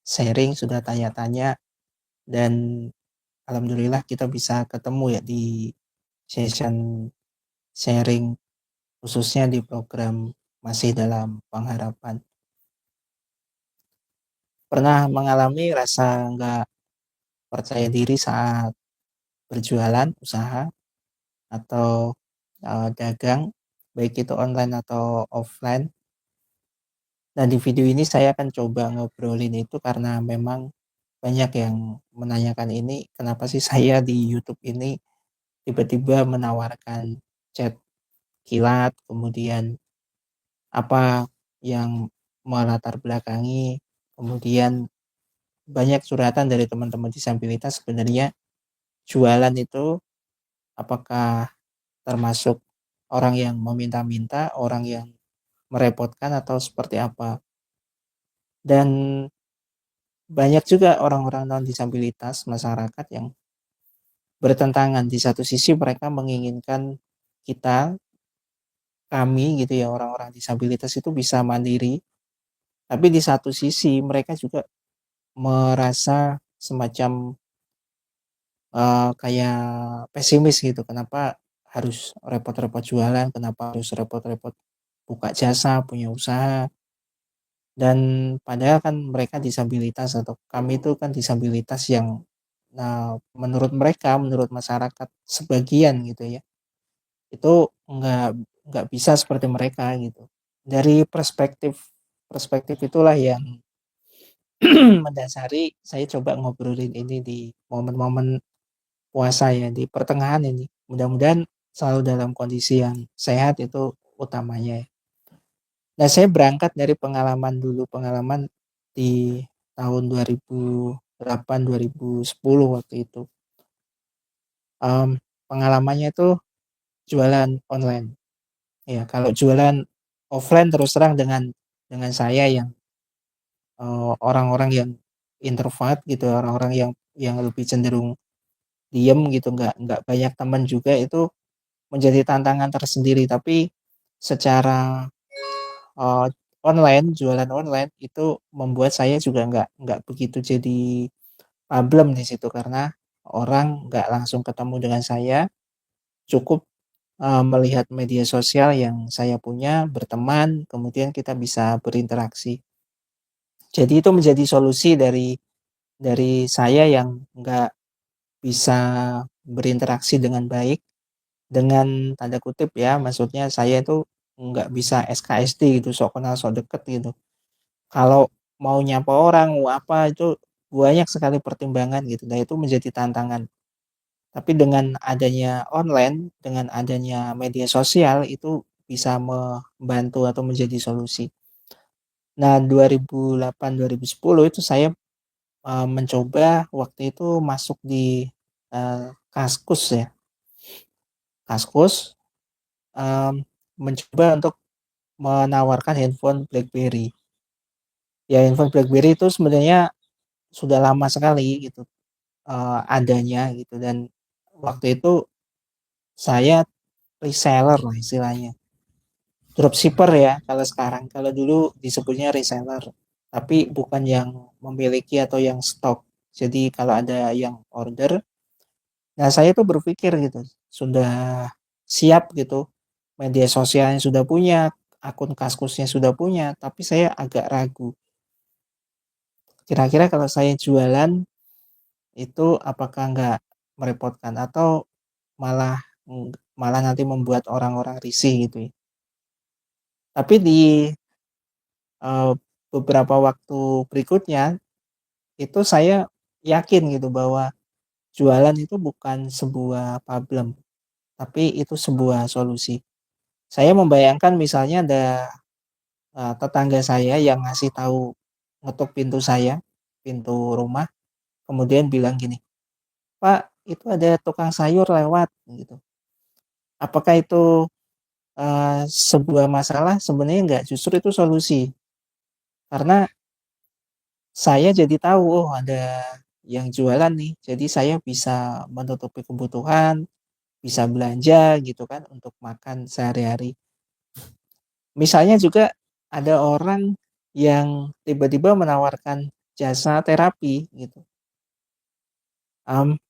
sharing, sudah tanya-tanya, dan alhamdulillah kita bisa ketemu ya di session sharing khususnya di program Masih Dalam Pengharapan. Pernah mengalami rasa nggak percaya diri saat berjualan, usaha, atau dagang, baik itu online atau offline. Nah, di video ini saya akan coba ngobrolin itu karena memang banyak yang menanyakan ini, kenapa sih saya di YouTube ini tiba-tiba menawarkan chat kilat, kemudian apa yang melatar belakangi, kemudian banyak curhatan dari teman-teman disabilitas sebenarnya jualan itu apakah termasuk orang yang meminta-minta, orang yang merepotkan atau seperti apa. Dan banyak juga orang-orang non-disabilitas masyarakat yang bertentangan. Di satu sisi mereka menginginkan kita, kami gitu ya, orang-orang disabilitas itu bisa mandiri. Tapi di satu sisi mereka juga merasa semacam kayak pesimis gitu. Kenapa harus repot-repot jualan, kenapa harus repot-repot buka jasa, punya usaha. Dan padahal kan mereka disabilitas atau kami itu kan disabilitas yang menurut mereka, menurut masyarakat sebagian gitu ya, itu nggak bisa seperti mereka gitu. Dari perspektif perspektif itulah yang mendasari saya coba ngobrolin ini di momen-momen puasa ya, di pertengahan ini. Mudah-mudahan selalu dalam kondisi yang sehat itu utamanya ya. Nah, saya berangkat dari pengalaman dulu, pengalaman di tahun 2008, 2010 waktu itu. Pengalamannya itu jualan online. Ya, kalau jualan offline terus terang dengan saya yang orang-orang yang introvert gitu, orang-orang yang lebih cenderung diem gitu, nggak banyak teman juga, itu menjadi tantangan tersendiri. Tapi secara uh, online, jualan online itu membuat saya juga nggak begitu jadi problem di situ karena orang nggak langsung ketemu dengan saya, cukup melihat media sosial yang saya punya, berteman, kemudian kita bisa berinteraksi. Jadi itu menjadi solusi dari saya yang nggak bisa berinteraksi dengan baik, dengan tanda kutip ya, maksudnya saya itu nggak bisa SKSD gitu, sok kenal sok deket gitu. Kalau mau nyapa orang, mau apa itu banyak sekali pertimbangan gitu. Nah, itu menjadi tantangan. Tapi dengan adanya online, dengan adanya media sosial itu bisa membantu atau menjadi solusi. Nah, 2008 2010 itu saya mencoba waktu itu masuk di Kaskus ya. Kaskus mencoba untuk menawarkan handphone BlackBerry. Ya, handphone BlackBerry itu sebenarnya sudah lama sekali gitu adanya gitu, dan waktu itu saya reseller lah istilahnya. Dropshipper ya kalau sekarang. Kalau dulu disebutnya reseller. Tapi bukan yang memiliki atau yang stok. Jadi kalau ada yang order, nah saya tuh berpikir gitu, sudah siap gitu. Media sosialnya sudah punya, akun Kaskusnya sudah punya, tapi saya agak ragu. Kira-kira kalau saya jualan itu apakah nggak merepotkan atau malah malah nanti membuat orang-orang risih gitu ya. Tapi di uh, beberapa waktu berikutnya itu saya yakin gitu bahwa jualan itu bukan sebuah problem, tapi itu sebuah solusi. Saya membayangkan misalnya ada tetangga saya yang ngasih tahu, ngetuk pintu saya, pintu rumah, kemudian bilang gini, Pak, itu ada tukang sayur lewat gitu. Apakah itu sebuah masalah? Sebenarnya enggak, justru itu solusi. Karena saya jadi tahu, oh ada yang jualan nih. Jadi saya bisa menutupi kebutuhan, bisa belanja gitu kan untuk makan sehari-hari. Misalnya juga ada orang yang tiba-tiba menawarkan jasa terapi gitu.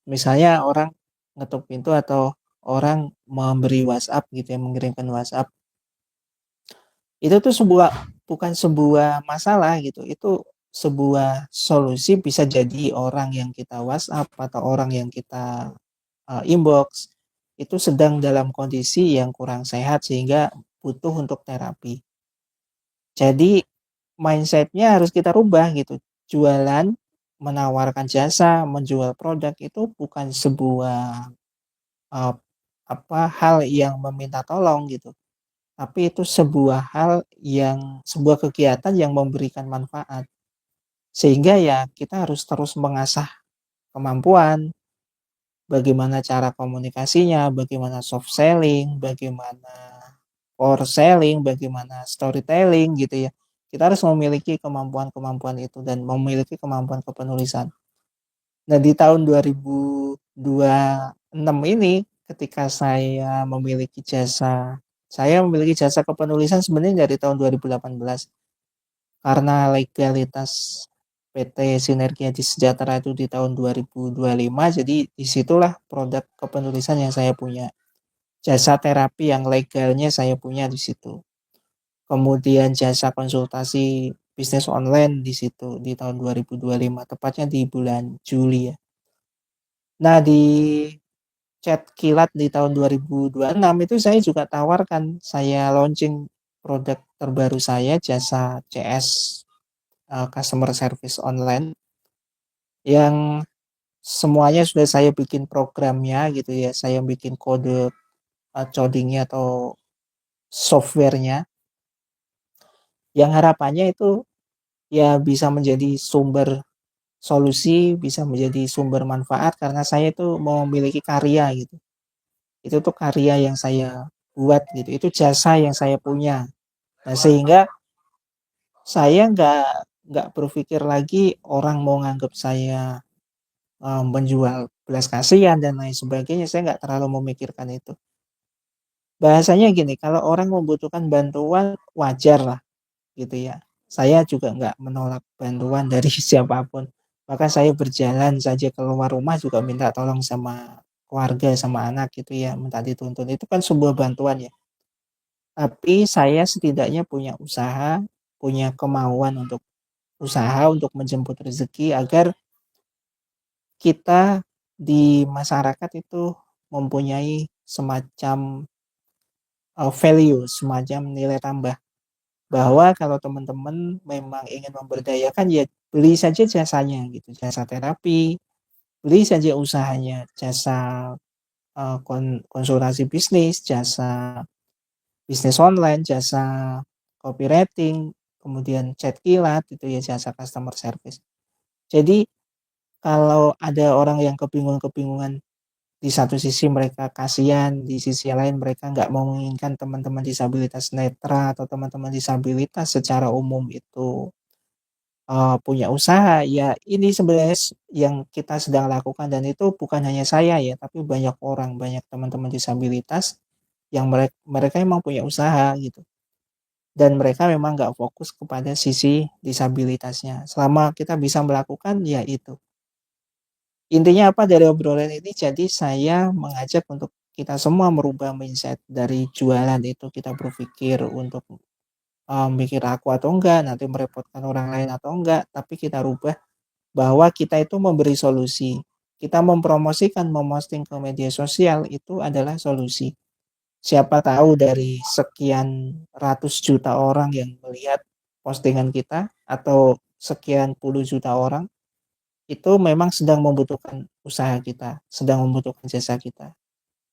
Misalnya orang ngetuk pintu atau orang memberi WhatsApp gitu ya, mengirimkan WhatsApp. Itu tuh bukan sebuah masalah gitu, itu sebuah solusi. Bisa jadi orang yang kita WhatsApp atau orang yang kita inbox itu sedang dalam kondisi yang kurang sehat sehingga butuh untuk terapi. Jadi mindsetnya harus kita rubah gitu. Jualan, menawarkan jasa, menjual produk itu bukan sebuah uh, hal yang meminta tolong gitu. Tapi itu sebuah kegiatan yang memberikan manfaat. Sehingga ya kita harus terus mengasah kemampuan, bagaimana cara komunikasinya, bagaimana soft selling, bagaimana core selling, bagaimana storytelling gitu ya. Kita harus memiliki kemampuan-kemampuan itu dan memiliki kemampuan kepenulisan. Nah, di tahun 2026 ini ketika saya memiliki jasa kepenulisan sebenarnya dari tahun 2018. Karena legalitas PT Sinergi Haji Sejahtera itu di tahun 2025, jadi disitulah produk kepenulisan yang saya punya. Jasa terapi yang legalnya saya punya di situ. Kemudian jasa konsultasi bisnis online di situ di tahun 2025, tepatnya di bulan Juli ya. Nah, di chat kilat di tahun 2026 itu saya juga tawarkan, saya launching produk terbaru saya, jasa CS, customer service online, yang semuanya sudah saya bikin programnya gitu ya, saya bikin kode codingnya atau softwarenya, yang harapannya itu ya bisa menjadi sumber solusi, bisa menjadi sumber manfaat karena saya itu memiliki karya gitu. Itu tuh karya yang saya buat gitu, itu jasa yang saya punya. Nah, sehingga saya nggak berpikir lagi orang mau nganggap saya menjual belas kasihan dan lain sebagainya. Saya nggak terlalu memikirkan itu. Bahasanya gini, kalau orang membutuhkan bantuan wajar lah gitu ya. Saya juga nggak menolak bantuan dari siapapun. Maka saya berjalan saja keluar rumah juga minta tolong sama keluarga, sama anak gitu ya, minta dituntun. Itu kan sebuah bantuan ya. Tapi saya setidaknya punya usaha, punya kemauan untuk usaha untuk menjemput rezeki agar kita di masyarakat itu mempunyai semacam value, semacam nilai tambah. Bahwa kalau teman-teman memang ingin memberdayakan ya beli saja jasanya gitu, jasa terapi, beli saja usahanya, jasa konsultasi bisnis, jasa bisnis online, jasa copywriting, kemudian chat kilat itu ya, jasa customer service. Jadi kalau ada orang yang kebingungan, di satu sisi mereka kasihan, di sisi lain mereka nggak mau menginginkan teman-teman disabilitas netra atau teman-teman disabilitas secara umum itu punya usaha, ya ini sebenarnya yang kita sedang lakukan dan itu bukan hanya saya ya, tapi banyak orang, banyak teman-teman disabilitas yang mereka emang punya usaha gitu. Dan mereka memang nggak fokus kepada sisi disabilitasnya. Selama kita bisa melakukan, ya itu. Intinya apa dari obrolan ini? Jadi saya mengajak untuk kita semua merubah mindset dari jualan itu kita berpikir untuk mikir aku atau enggak, nanti merepotkan orang lain atau enggak, tapi kita rubah bahwa kita itu memberi solusi. Kita mempromosikan, memposting ke media sosial itu adalah solusi. Siapa tahu dari sekian ratus juta orang yang melihat postingan kita atau sekian puluh juta orang itu memang sedang membutuhkan usaha kita, sedang membutuhkan jasa kita.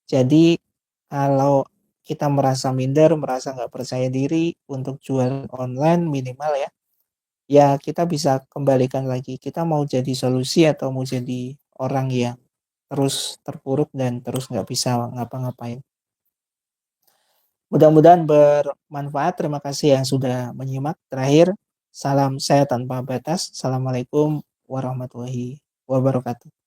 Jadi kalau kita merasa minder, merasa nggak percaya diri untuk jual online minimal ya, ya kita bisa kembalikan lagi. Kita mau jadi solusi atau mau jadi orang yang terus terpuruk dan terus nggak bisa ngapa-ngapain. Mudah-mudahan bermanfaat. Terima kasih yang sudah menyimak. Terakhir, salam sehat tanpa batas. Assalamualaikum warahmatullahi wabarakatuh.